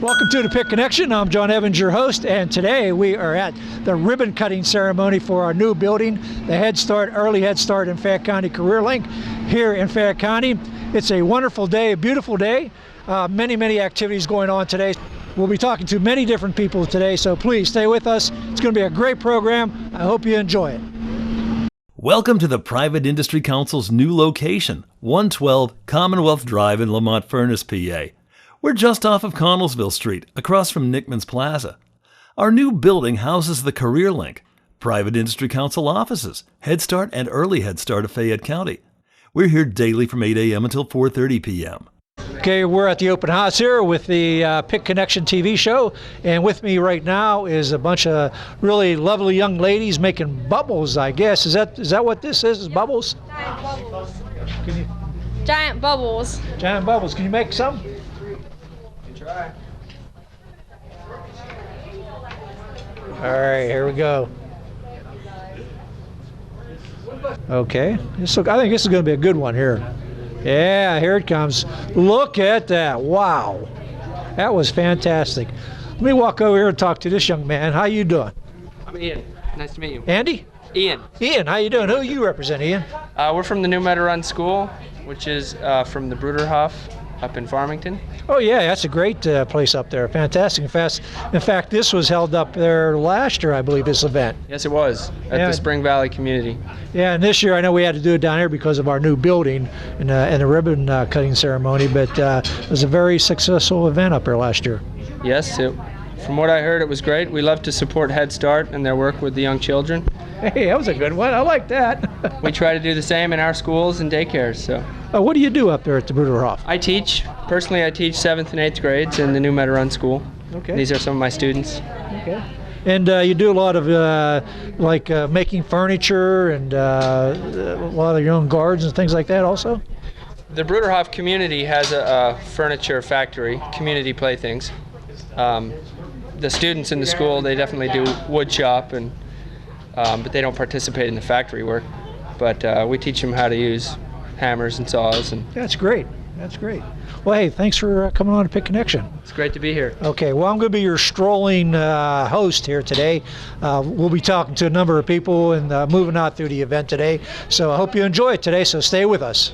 Welcome to the Pick Connection. I'm John Evans, your host, and today we are at the ribbon cutting ceremony for our new building, the Head Start, Early Head Start in Fayette County Career Link here in Fayette County. It's a wonderful day, a beautiful day. Many activities going on today. We'll be talking to many different people today, so please stay with us. It's going to be a great program. I hope you enjoy it. Welcome to the Private Industry Council's new location, 112 Commonwealth Drive in Lamont Furnace, PA. We're just off of Connellsville Street, across from Nickman's Plaza. Our new building houses the Career Link, Private Industry Council offices, Head Start and Early Head Start of Fayette County. We're here daily from 8 a.m. until 4:30 p.m. Okay, we're at the open house here with the Pick Connection TV show, and with me right now is a bunch of really lovely young ladies making bubbles, I guess. Is that what this is bubbles? Giant bubbles. Giant bubbles. Giant bubbles. Can you make some? Try. All right, here we go. Okay, I think this is going to be a good one here. Yeah, here it comes. Look at that. Wow. That was fantastic. Let me walk over here and talk to this young man. How you doing? I'm Ian. Nice to meet you. Andy? Ian. Ian, how you doing? Who you represent, Ian? We're from the New Meadow Run School, which is from the Bruderhof up in Farmington. Oh yeah, that's a great place up there. Fantastic. In fact, this was held up there last year, I believe, this event. Yes, it was, at the Spring Valley community. Yeah, and this year I know we had to do it down here because of our new building and the ribbon cutting ceremony, but it was a very successful event up there last year. Yes, from what I heard, it was great. We love to support Head Start and their work with the young children. Hey, that was a good one. I like that. We try to do the same in our schools and daycares. So. What do you do up there at the Bruderhof? I teach. Personally, I teach 7th and 8th grades in the New Meadow Run School. Okay. These are some of my students. Okay. And you do a lot of making furniture and a lot of your own guards and things like that also? The Bruderhof community has a furniture factory, community playthings. The students in the school, they definitely do wood shop, but they don't participate in the factory work. But we teach them how to use hammers and saws. That's great. That's great. Well, hey, thanks for coming on to Pick Connection. It's great to be here. Okay, well, I'm going to be your strolling host here today. We'll be talking to a number of people and moving out through the event today. So I hope you enjoy it today, so stay with us.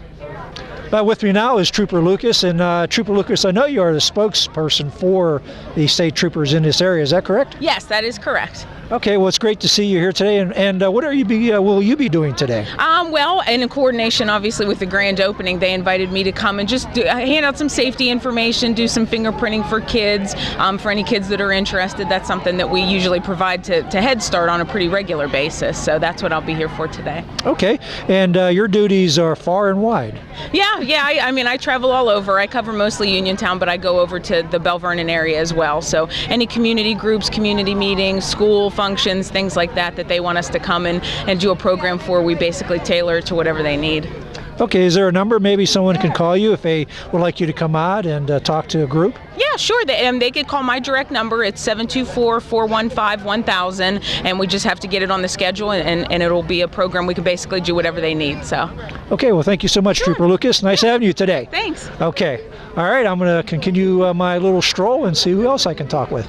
With me now is Trooper Lucas, and Trooper Lucas, I know you are the spokesperson for the state troopers in this area. Is that correct? Yes, that is correct. Okay, well, it's great to see you here today. And what will you be doing today? Well, in coordination, obviously, with the grand opening, they invited me to come and just hand out some safety information, do some fingerprinting for kids. For any kids that are interested, that's something that we usually provide to Head Start on a pretty regular basis. So that's what I'll be here for today. Okay, and your duties are far and wide. Yeah. I mean, I travel all over. I cover mostly Uniontown, but I go over to the Bell Vernon area as well. So any community groups, community meetings, school functions, things like that they want us to come and do a program for, we basically tailor it to whatever they need. Okay, is there a number maybe someone can call you if they would like you to come out and talk to a group? Yeah, sure. They could call my direct number. It's 724-415-1000, and we just have to get it on the schedule, and it'll be a program we can basically do whatever they need. So. Okay, well, thank you so much, Trooper Lucas. Nice having you today. Thanks. Okay. All right, I'm going to continue my little stroll and see who else I can talk with.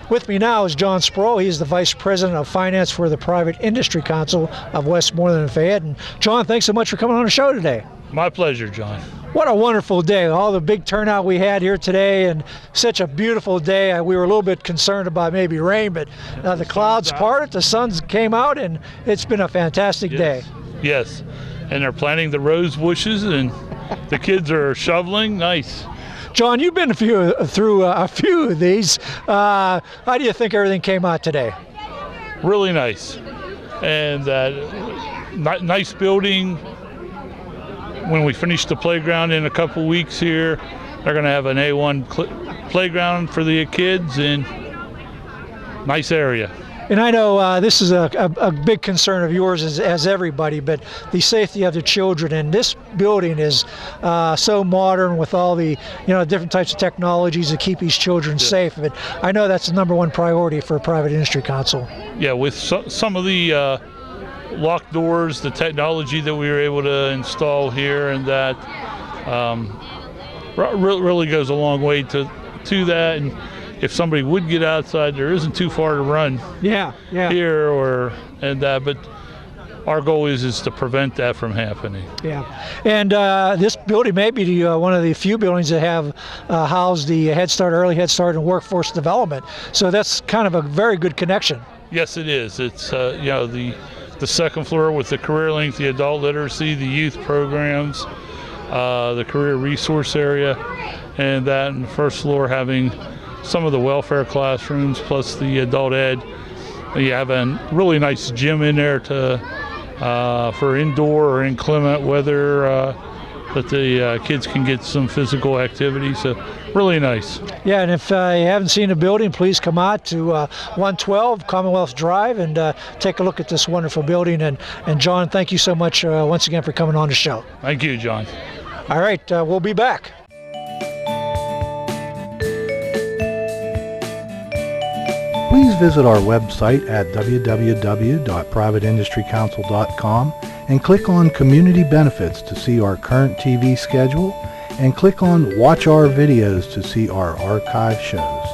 With me now is John Sproul. He's the Vice President of Finance for the Private Industry Council of Westmoreland and Fayette. And John, thanks so much for coming on the show today. My pleasure, John. What a wonderful day. All the big turnout we had here today, and such a beautiful day. We were a little bit concerned about maybe rain, but the clouds parted, the sun came out, and it's been a fantastic day. Yes, and they're planting the rose bushes, and the kids are shoveling. Nice. John, you've been through a few of these. How do you think everything came out today? Really nice. And nice building. When we finish the playground in a couple weeks here, they're going to have an A1 playground for the kids, and nice area. And I know this is a big concern of yours as everybody, but the safety of the children. And this building is so modern with all the different types of technologies to keep these children safe. But I know that's the number one priority for a private industry council. Yeah, with some of the locked doors, the technology that we were able to install here, and that really goes a long way to to that. And if somebody would get outside, there isn't too far to run Yeah, yeah. here but our goal is to prevent that from happening. Yeah, and this building may be one of the few buildings that have housed the Head Start, Early Head Start, and Workforce Development. So that's kind of a very good connection. Yes, it is. It's the second floor with the career link, the adult literacy, the youth programs, the career resource area, and that, and the first floor having some of the welfare classrooms plus the adult ed. You have a really nice gym in there for indoor or inclement weather that the kids can get some physical activity. So really nice. Yeah, and if you haven't seen the building, please come out to 112 Commonwealth Drive and take a look at this wonderful building. And John, thank you so much once again for coming on the show. Thank you, John. All right, we'll be back. Please visit our website at www.privateindustrycouncil.com and click on Community Benefits to see our current TV schedule, and click on Watch Our Videos to see our archive shows.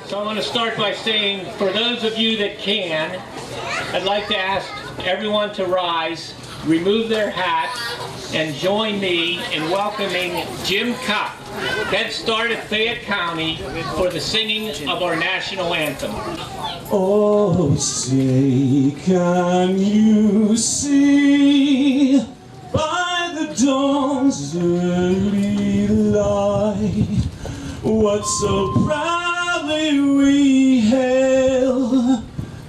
So I want to start by saying, for those of you that can, I'd like to ask everyone to rise, remove their hats, and join me in welcoming Jim Cup, Head Start at Fayette County, for the singing of our national anthem. Oh, say, can you see by the dawn's early light what so proudly we hailed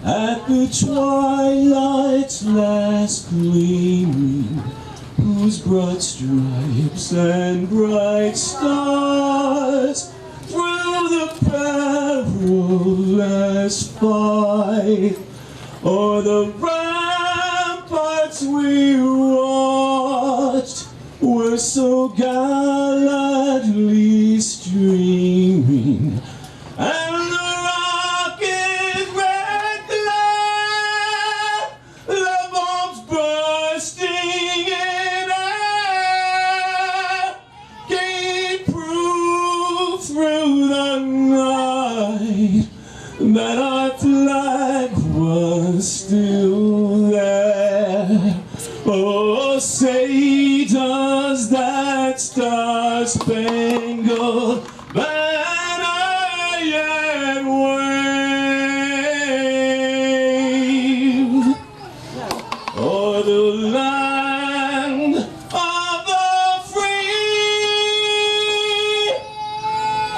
at the twilight's last gleaming, whose broad stripes and bright stars through the perilous fight o'er the ramparts we watched were so gallantly streaming, and the rocket red glare, the bombs bursting in air, gave proof through the night that our flag was still there. Oh, say does that star-spangled banner yet wave o'er the land of the free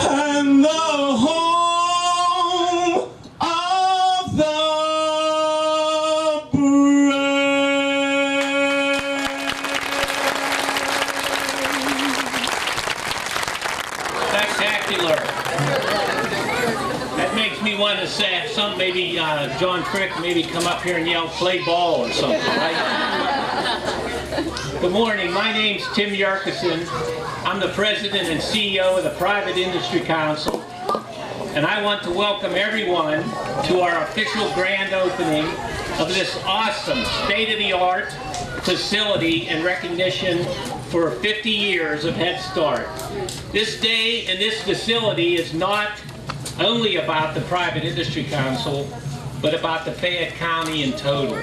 and the home of the Spectacular. That makes me want to say something, maybe John Frick maybe come up here and yell play ball or something, right? Good morning, my name's Tim Yarkison. I'm the president and CEO of the Private Industry Council, and I want to welcome everyone to our official grand opening of this awesome state-of-the-art facility in recognition for 50 years of Head Start. This day and this facility is not only about the Private Industry Council, but about the Fayette County in total.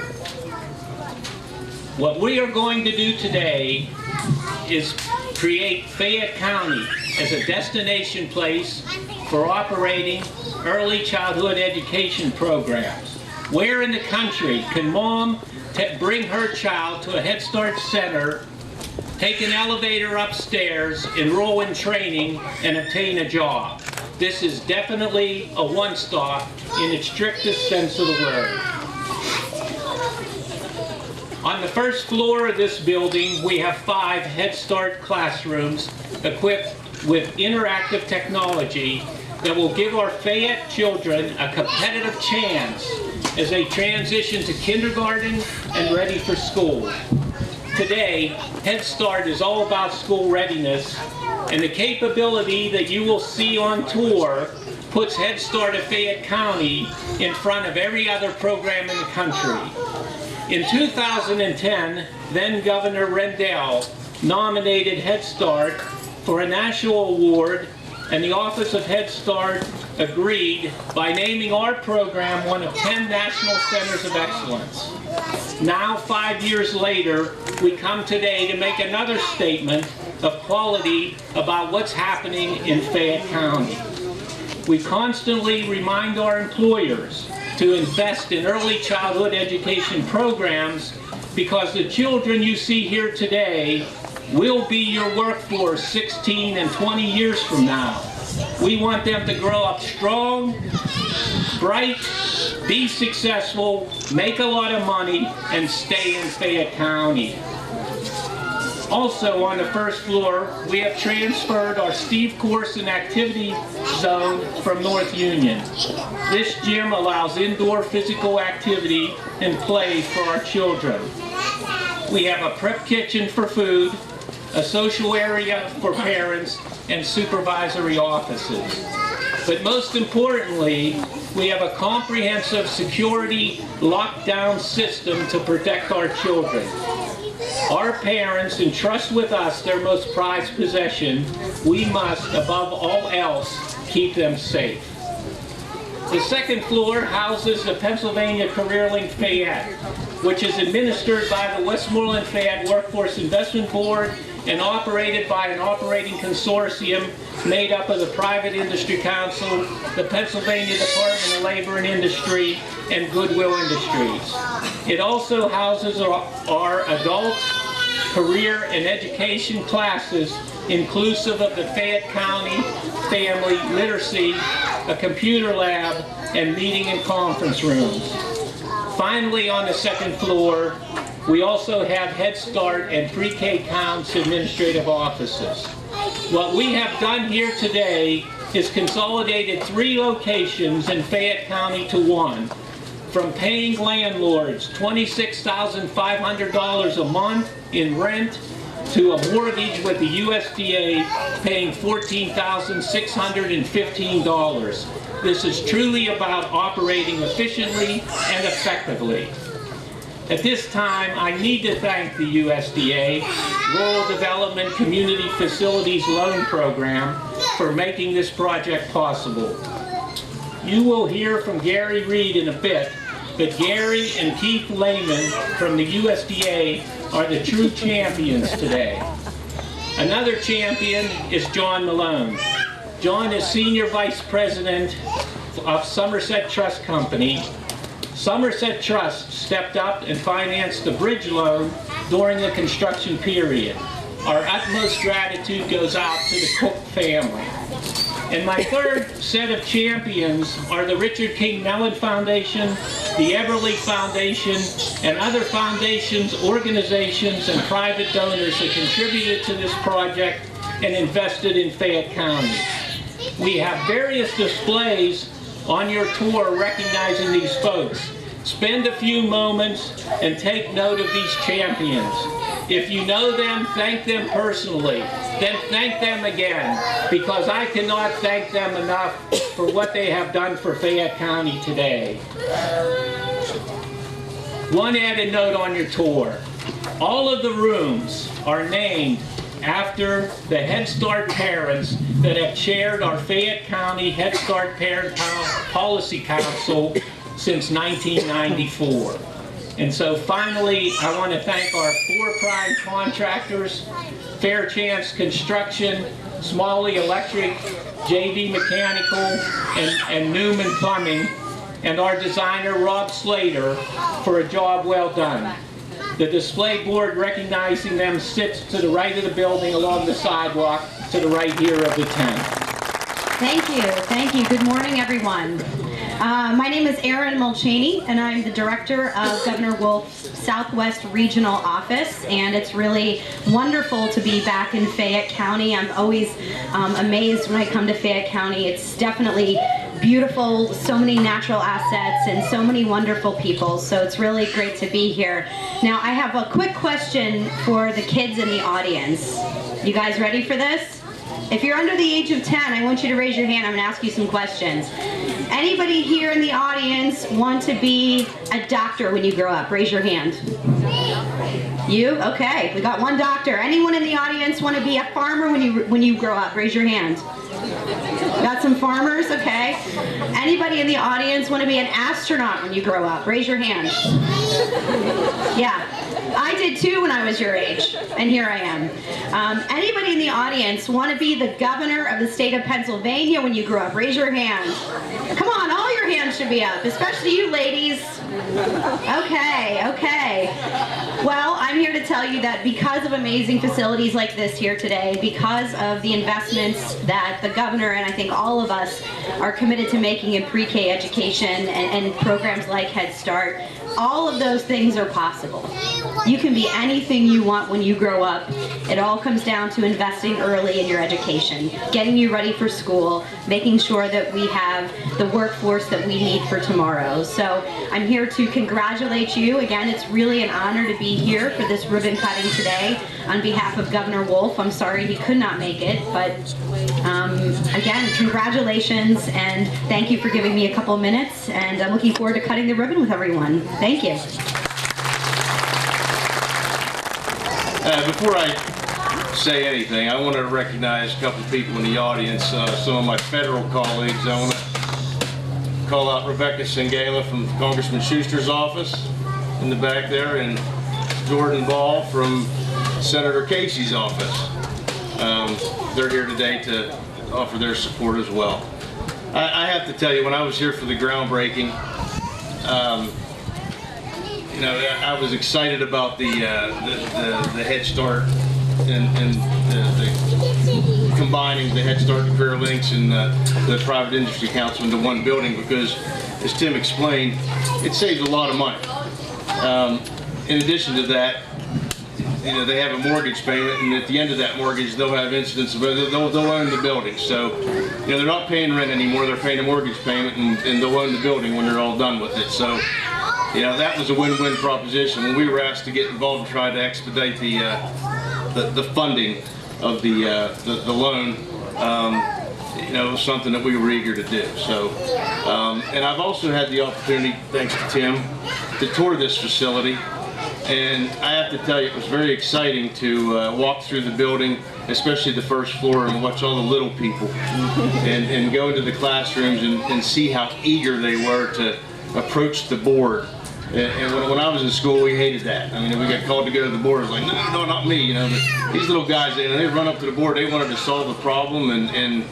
What we are going to do today is create Fayette County as a destination place for operating early childhood education programs. Where in the country can mom bring her child to a Head Start center, take an elevator upstairs, enroll in training, and obtain a job? This is definitely a one-stop in its strictest sense of the word. On the first floor of this building, we have 5 Head Start classrooms equipped with interactive technology that will give our Fayette children a competitive chance as they transition to kindergarten and ready for school. Today, Head Start is all about school readiness, and the capability that you will see on tour puts Head Start at Fayette County in front of every other program in the country. In 2010, then Governor Rendell nominated Head Start for a national award, and the Office of Head Start agreed by naming our program one of 10 National Centers of Excellence. Now, 5 years later, we come today to make another statement of quality about what's happening in Fayette County. We constantly remind our employers to invest in early childhood education programs because the children you see here today will be your workforce 16 and 20 years from now. We want them to grow up strong, bright, be successful, make a lot of money, and stay in Fayette County. Also on the first floor, we have transferred our Steve Course and Activity Zone from North Union. This gym allows indoor physical activity and play for our children. We have a prep kitchen for food, a social area for parents, and supervisory offices. But most importantly, we have a comprehensive security lockdown system to protect our children. Our parents entrust with us their most prized possession. We must, above all else, keep them safe. The second floor houses the Pennsylvania CareerLink Fayette, which is administered by the Westmoreland Fayette Workforce Investment Board and operated by an operating consortium made up of the Private Industry Council, the Pennsylvania Department of Labor and Industry, and Goodwill Industries. It also houses our adult, career, and education classes, inclusive of the Fayette County Family Literacy, a computer lab, and meeting and conference rooms. Finally, on the second floor, we also have Head Start and Pre-K Counts administrative offices. What we have done here today is consolidated 3 locations in Fayette County to one, from paying landlords $26,500 a month in rent to a mortgage with the USDA paying $14,615. This is truly about operating efficiently and effectively. At this time, I need to thank the USDA Rural Development Community Facilities Loan Program for making this project possible. You will hear from Gary Reed in a bit, but Gary and Keith Lehman from the USDA are the true champions today. Another champion is John Malone. John is Senior Vice President of Somerset Trust Company. Somerset Trust stepped up and financed the bridge loan during the construction period. Our utmost gratitude goes out to the Cook family. And my third set of champions are the Richard King Mellon Foundation, the Everly Foundation, and other foundations, organizations, and private donors that contributed to this project and invested in Fayette County. We have various displays on your tour recognizing these folks. Spend a few moments and take note of these champions. If you know them, thank them personally. Then thank them again, because I cannot thank them enough for what they have done for Fayette County today. One added note on your tour. All of the rooms are named after the Head Start parents that have chaired our Fayette County Head Start Parent Policy Council since 1994. And so finally, I want to thank our 4 prime contractors, Fairchance Construction, Smalley Electric, JV Mechanical, and Newman Plumbing, and our designer, Rob Slater, for a job well done. The display board recognizing them sits to the right of the building along the sidewalk to the right here of the tent. Thank you. Thank you. Good morning, everyone. My name is Erin Mulchaney, and I'm the director of Governor Wolf's Southwest Regional Office, and it's really wonderful to be back in Fayette County. I'm always amazed when I come to Fayette County. It's definitely beautiful, so many natural assets, and so many wonderful people, so it's really great to be here. Now, I have a quick question for the kids in the audience. You guys ready for this? If you're under the age of 10, I want you to raise your hand. I'm going to ask you some questions. Anybody here in the audience want to be a doctor when you grow up? Raise your hand. You? Okay. We got one doctor. Anyone in the audience want to be a farmer when you grow up? Raise your hand. Got some farmers? Okay. Anybody in the audience want to be an astronaut when you grow up? Raise your hand. Yeah. I did too when I was your age, and here I am. Anybody in the audience want to be the governor of the state of Pennsylvania when you grew up? Raise your hand. Come on, all your hands should be up, especially you ladies. Okay, okay. Well, I'm here to tell you that because of amazing facilities like this here today, because of the investments that the governor and I think all of us are committed to making in pre-K education and programs like Head Start, all of those things are possible. You can be anything you want when you grow up. It all comes down to investing early in your education, getting you ready for school, making sure that we have the workforce that we need for tomorrow. So I'm here to congratulate you. Again, it's really an honor to be here for this ribbon cutting today on behalf of Governor Wolf. I'm sorry he could not make it, but again, congratulations and thank you for giving me a couple minutes, and I'm looking forward to cutting the ribbon with everyone. Thank you. Before I say anything, I want to recognize a couple of people in the audience, some of my federal colleagues. I want to call out Rebecca Singela from Congressman Schuster's office in the back there, and Jordan Ball from Senator Casey's office. They're here today to offer their support as well. I have to tell you, when I was here for the groundbreaking, you know, I was excited about the Head Start and the combining the Head Start and Career Links and the Private Industry Council into one building, because, as Tim explained, it saves a lot of money. In addition to that, you know, they have a mortgage payment, and at the end of that mortgage, they'll have incidents of they'll own the building. So, you know, they're not paying rent anymore; they're paying a mortgage payment, and they'll own the building when they're all done with it. So, you know, that was a win-win proposition. When we were asked to get involved and try to expedite the funding of the loan, you know, it was something that we were eager to do. So, and I've also had the opportunity, thanks to Tim, to tour this facility. And I have to tell you, it was very exciting to walk through the building, especially the first floor, and watch all the little people and go into the classrooms and see how eager they were to approach the board. And when I was in school, we hated that. I mean, we got called to go to the board. It was like, no, not me. You know, but these little guys, they run up to the board. They wanted to solve the problem and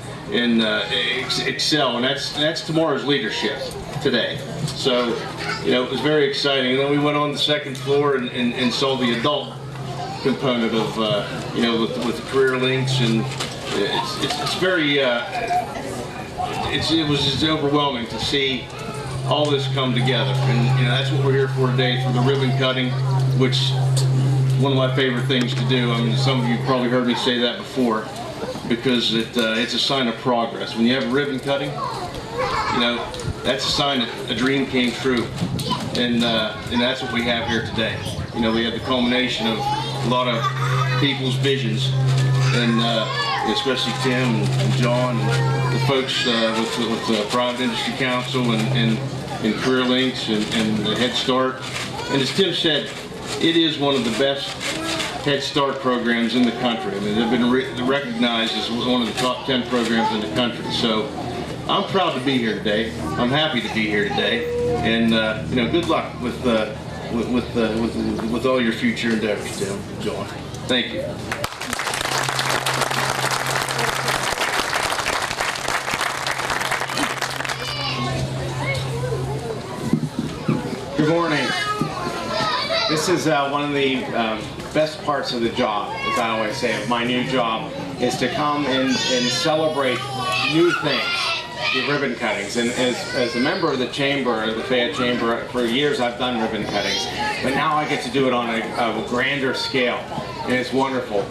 excel. And that's tomorrow's leadership today. So, you know, it was very exciting. And then we went on the second floor and saw the adult component of, you know, with the career links, and it's very, it was just overwhelming to see all this come together. And, you know, that's what we're here for today, for the ribbon cutting, which is one of my favorite things to do. I mean, some of you probably heard me say that before, because it's a sign of progress. When you have a ribbon cutting, you know, that's a sign that a dream came true, and that's what we have here today. You know, we have the culmination of a lot of people's visions, and especially Tim and John and the folks with the Private Industry Council and Career Links and the Head Start. And as Tim said, it is one of the best Head Start programs in the country. I mean, they've been recognized as one of the top 10 programs in the country. So I'm proud to be here today. I'm happy to be here today, and you know, good luck with all your future endeavors, Tim and John. Thank you. Good morning. This is one of the best parts of the job, as I always say, of my new job, is to come and celebrate new things, the ribbon cuttings. And as a member of the chamber, the Fayette Chamber, for years I've done ribbon cuttings, but now I get to do it on a grander scale, and it's wonderful.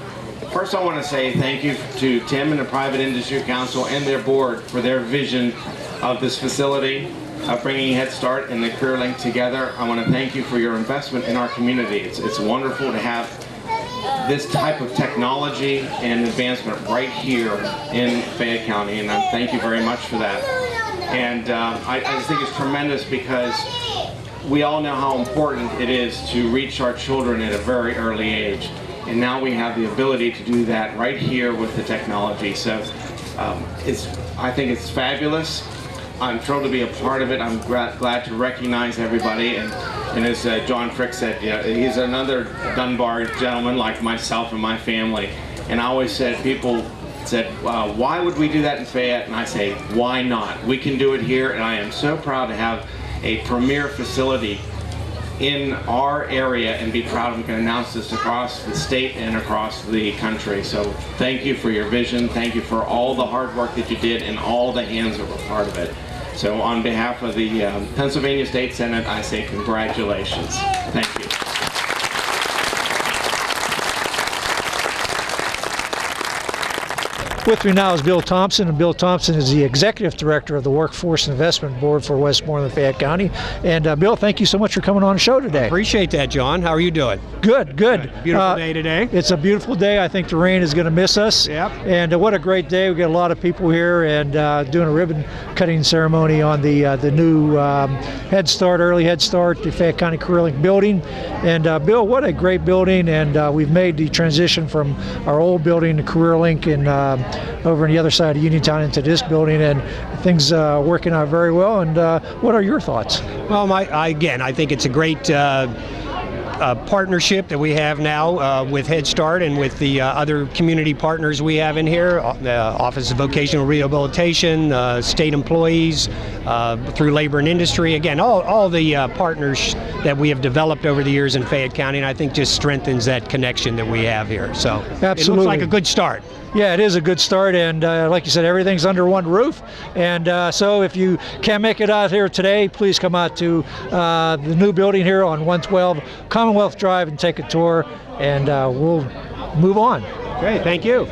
First, I want to say thank you to Tim and the Private Industry Council and their board for their vision of this facility, of bringing Head Start and the Career Link together. I want to thank you for your investment in our community. It's wonderful to have this type of technology and advancement right here in Fayette County, and I thank you very much for that. And I just think it's tremendous, because we all know how important it is to reach our children at a very early age. And now we have the ability to do that right here with the technology. So I think it's fabulous. I'm thrilled to be a part of it. I'm glad to recognize everybody. And as John Frick said, he's another Dunbar gentleman like myself and my family. And I always said, people said, why would we do that in Fayette? And I say, why not? We can do it here, and I am so proud to have a premier facility in our area and be proud we can announce this across the state and across the country. So thank you for your vision. Thank you for all the hard work that you did and all the hands that were part of it. So on behalf of the Pennsylvania State Senate, I say congratulations. Thank you. With me now is Bill Thompson, and Bill Thompson is the Executive Director of the Workforce Investment Board for Westmoreland Fayette County. And Bill, thank you so much for coming on the show today. Appreciate that, John. How are you doing? Good, good. Beautiful day today. It's a beautiful day. I think the rain is going to miss us. Yep. And what a great day. We got a lot of people here and doing a ribbon cutting ceremony on the new Head Start, Early Head Start, the Fayette County Career Link building. And Bill, what a great building. And we've made the transition from our old building to Career Link and over on the other side of Uniontown into this building, and things working out very well. And what are your thoughts? Well, I think it's a great partnership that we have now with Head Start and with the other community partners we have in here, the Office of Vocational Rehabilitation, state employees, through Labor and Industry. Again, all the partners that we have developed over the years in Fayette County, and I think just strengthens that connection that we have here. So absolutely. It looks like a good start. Yeah, it is a good start, and like you said, everything's under one roof. And so if you can't make it out here today, please come out to the new building here on 112 Commonwealth Drive and take a tour, and we'll move on. Great, thank you.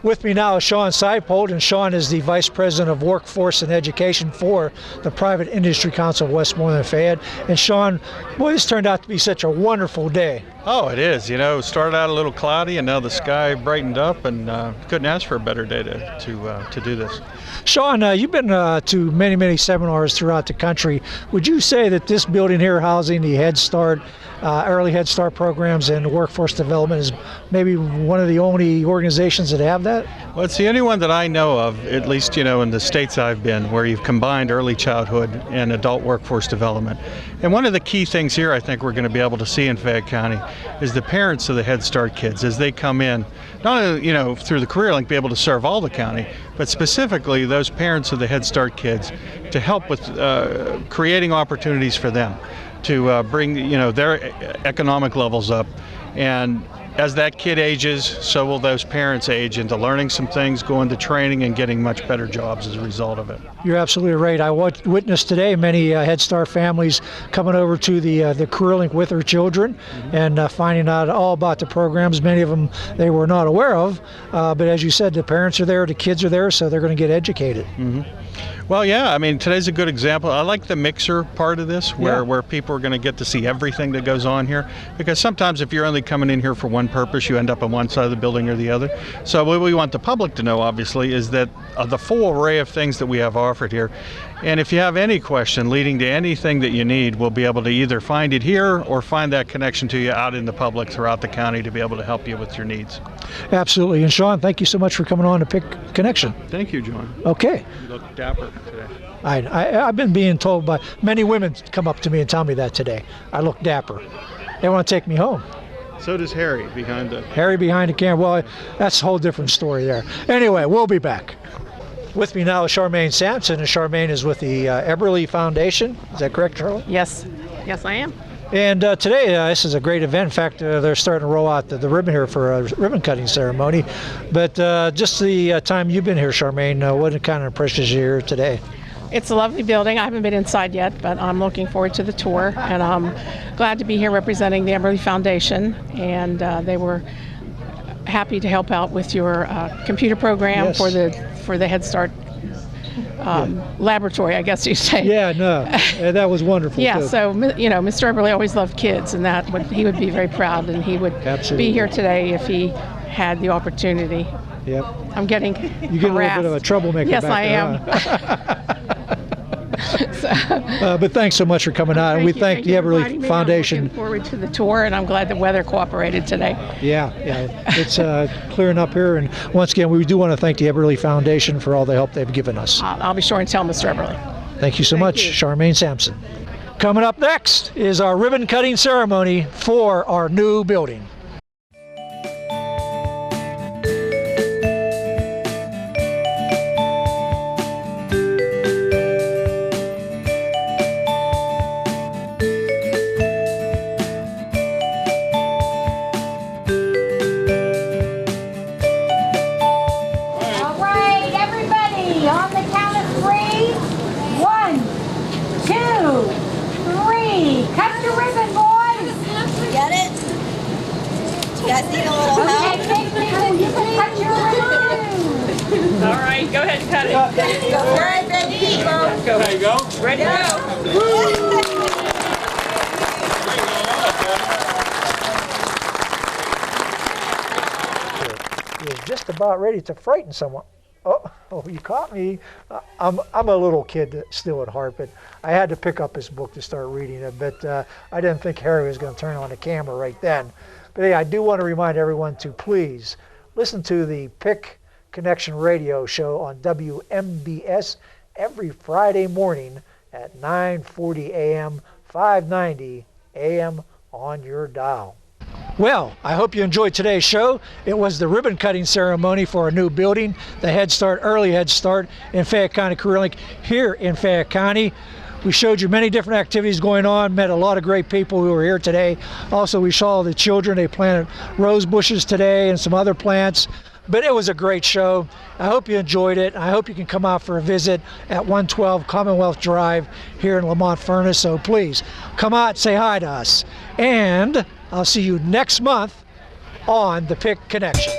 With me now is Sean Seipold, and Sean is the Vice President of Workforce and Education for the Private Industry Council of Westmoreland and Fayette. And Sean, boy, this turned out to be such a wonderful day. Oh, it is. You know, it started out a little cloudy, and now the sky brightened up, and couldn't ask for a better day to do this. Sean, you've been to many, many seminars throughout the country. Would you say that this building here housing the Head Start, early Head Start programs and workforce development is maybe one of the only organizations that have that? Well, it's the only one that I know of, at least, you know, in the states I've been, where you've combined early childhood and adult workforce development. And one of the key things here I think we're going to be able to see in Fayette County is the parents of the Head Start kids as they come in, not only, you know, through the Career Link, be able to serve all the county, but specifically those parents of the Head Start kids to help with creating opportunities for them to bring, you know, their economic levels up. And as that kid ages, so will those parents age into learning some things, going to training, and getting much better jobs as a result of it. You're absolutely right. I witnessed today many Head Start families coming over to the Career Link with their children and finding out all about the programs. Many of them they were not aware of, but as you said, the parents are there, the kids are there, so they're going to get educated. Well, yeah, I mean, today's a good example. I like the mixer part of this, where people are going to get to see everything that goes on here, because sometimes if you're only coming in here for one purpose, you end up on one side of the building or the other. So what we want the public to know, obviously, is that the full array of things that we have offered here. And if you have any question leading to anything that you need, we'll be able to either find it here or find that connection to you out in the public throughout the county to be able to help you with your needs. Absolutely. And Sean, thank you so much for coming on to Pick Connection. Thank you, John. Okay. You look dapper today. I've been being told by many women come up to me and tell me that today. I look dapper. They want to take me home. So does Harry behind the camera. Well, that's a whole different story there. Anyway, we'll be back. With me now is Charmaine Sampson, and Charmaine is with the Eberly Foundation. Is that correct, Charlotte? Yes. Yes, I am. And today, this is a great event. In fact, they're starting to roll out the ribbon here for a ribbon cutting ceremony. But just the time you've been here, Charmaine, what kind of impressions you here today? It's a lovely building. I haven't been inside yet, but I'm looking forward to the tour. And I'm glad to be here representing the Eberly Foundation. And they were happy to help out with your computer program for the Head Start laboratory, I guess you say. Yeah, no, that was wonderful. Yeah, too. so you know, Mr. Eberly always loved kids, and he would be very proud, and he would be here today if he had the opportunity. Yep. I'm getting You get a little bit of a troublemaker. Yes, back I there, am. Huh? Thanks. But thanks so much for coming out. And we thank the Everly Foundation. I'm looking forward to the tour, and I'm glad the weather cooperated today. Yeah, it's clearing up here. And once again, we do want to thank the Everly Foundation for all the help they've given us. I'll be sure and tell Mr. Everly. Thank you so much, Charmaine Sampson. Coming up next is our ribbon cutting ceremony for our new building. On the count of 3, 1, 2, 3. Cut your ribbon, boys. Get it? You guys need a little help? Okay, take ribbon. You can cut your ribbon. All right, go ahead and cut it. Go for it, ready, people. There you go. Ready to go. You're just about ready to frighten someone. Oh, you caught me. I'm a little kid still at heart, but I had to pick up this book to start reading it. But I didn't think Harry was going to turn on the camera right then. But hey, I do want to remind everyone to please listen to the Pick Connection radio show on WMBS every Friday morning at 9:40 a.m., 590 a.m. on your dial. Well, I hope you enjoyed today's show. It was the ribbon cutting ceremony for our new building, the Head Start, Early Head Start in Fayette County Career Link here in Fayette County. We showed you many different activities going on, met a lot of great people who were here today. Also, we saw the children. They planted rose bushes today and some other plants. But it was a great show. I hope you enjoyed it. I hope you can come out for a visit at 112 Commonwealth Drive here in Lamont Furnace. So please come out, say hi to us. And I'll see you next month on the Pick Connection.